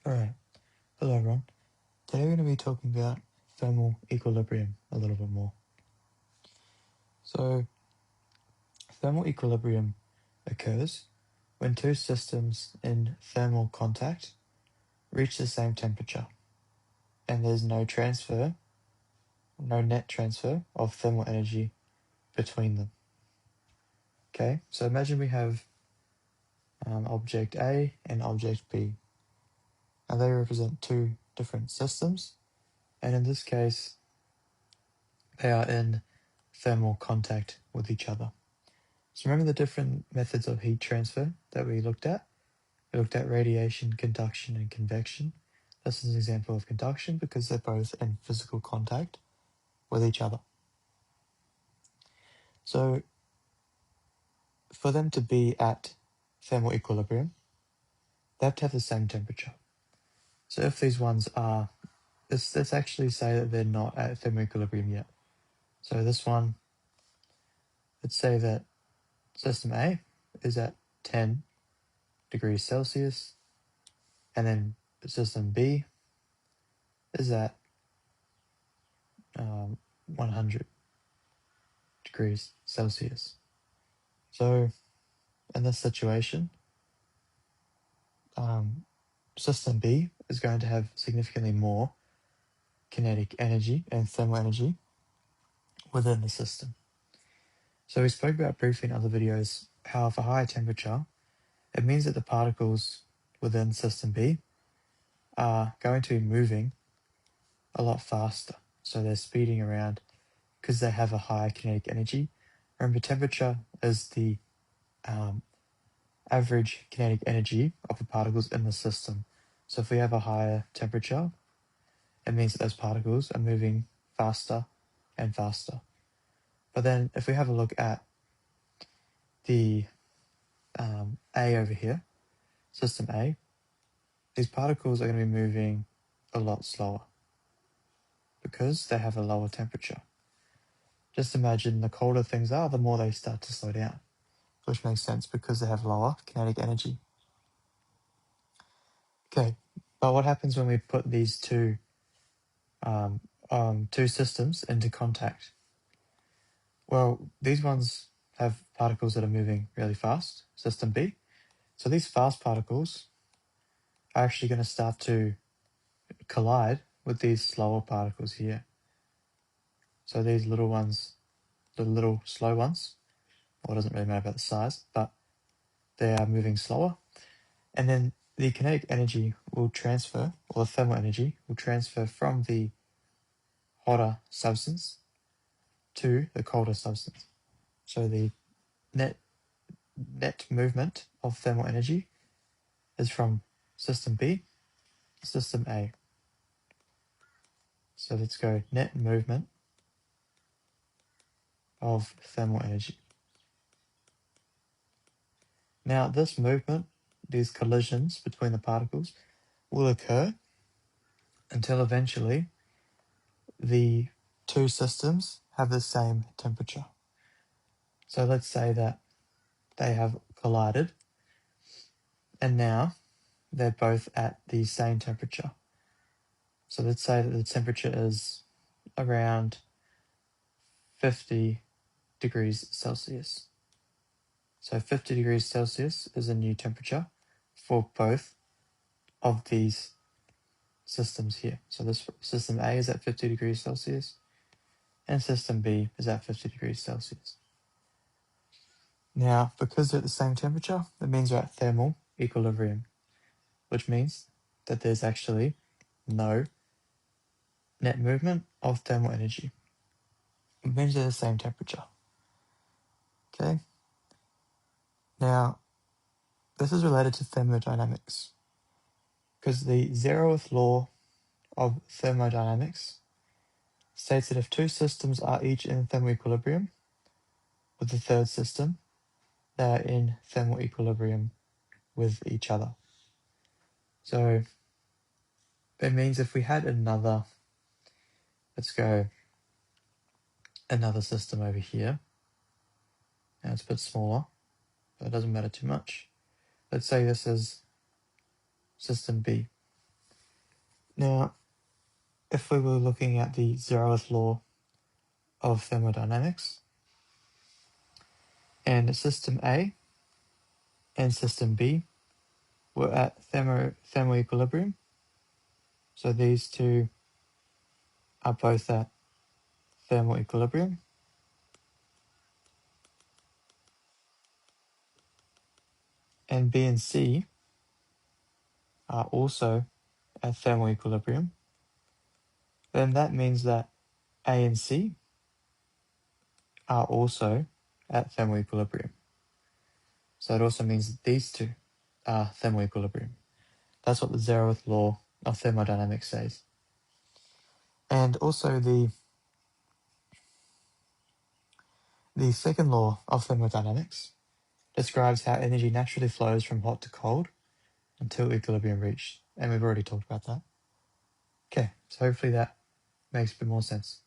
Alright, hello everyone. Today we're going to be talking about thermal equilibrium a little bit more. So, thermal equilibrium occurs when two systems in thermal contact reach the same temperature and there's no net transfer of thermal energy between them. Okay, so imagine we have object A and object B. Now they represent two different systems, and in this case, they are in thermal contact with each other. So remember the different methods of heat transfer that we looked at? We looked at radiation, conduction, and convection. This is an example of conduction because they're both in physical contact with each other. So for them to be at thermal equilibrium, they have to have the same temperature. So if these ones are, let's actually say that they're not at thermal equilibrium yet. So this one, let's say that system A is at 10 degrees Celsius, and then system B is at 100 degrees Celsius. So in this situation, system B is going to have significantly more kinetic energy and thermal energy within the system. So we spoke about briefly in other videos how for higher temperature, it means that the particles within system B are going to be moving a lot faster. So they're speeding around because they have a higher kinetic energy. Remember, temperature is the average kinetic energy of the particles in the system. So if we have a higher temperature, it means that those particles are moving faster and faster. But then if we have a look at the A over here, system A, these particles are going to be moving a lot slower because they have a lower temperature. Just imagine the colder things are, the more they start to slow down, which makes sense because they have lower kinetic energy. Okay, but what happens when we put these two systems into contact? Well, these ones have particles that are moving really fast, system B. So these fast particles are actually going to start to collide with these slower particles here. So these little ones, the little slow ones, well, it doesn't really matter about the size, but they are moving slower. And then the kinetic energy will transfer, or the thermal energy will transfer from the hotter substance to the colder substance. So the net movement of thermal energy is from system B to system A. So let's go net movement of thermal energy. Now this movement, these collisions between the particles, will occur until eventually the two systems have the same temperature. So let's say that they have collided and now they're both at the same temperature. So let's say that the temperature is around 50 degrees Celsius. So 50 degrees Celsius is a new temperature for both of these systems here. So this system A is at 50 degrees Celsius and system B is at 50 degrees Celsius. Now, because they're at the same temperature, it means they're at thermal equilibrium, which means that there's actually no net movement of thermal energy. It means they're the same temperature. Okay. Now, this is related to thermodynamics because the 0th law of thermodynamics states that if two systems are each in thermal equilibrium with the third system, they are in thermal equilibrium with each other. So it means if we had another, let's go another system over here, and it's a bit smaller, but it doesn't matter too much. Let's say this is system B. Now, if we were looking at the zeroth law of thermodynamics, and system A and system B were at thermoequilibrium, so these two are both at thermal equilibrium, and B and C are also at thermal equilibrium, then that means that A and C are also at thermal equilibrium. So it also means that these two are thermal equilibrium. That's what the zeroth law of thermodynamics says. And also the second law of thermodynamics describes how energy naturally flows from hot to cold until equilibrium reached. And we've already talked about that. Okay, so hopefully that makes a bit more sense.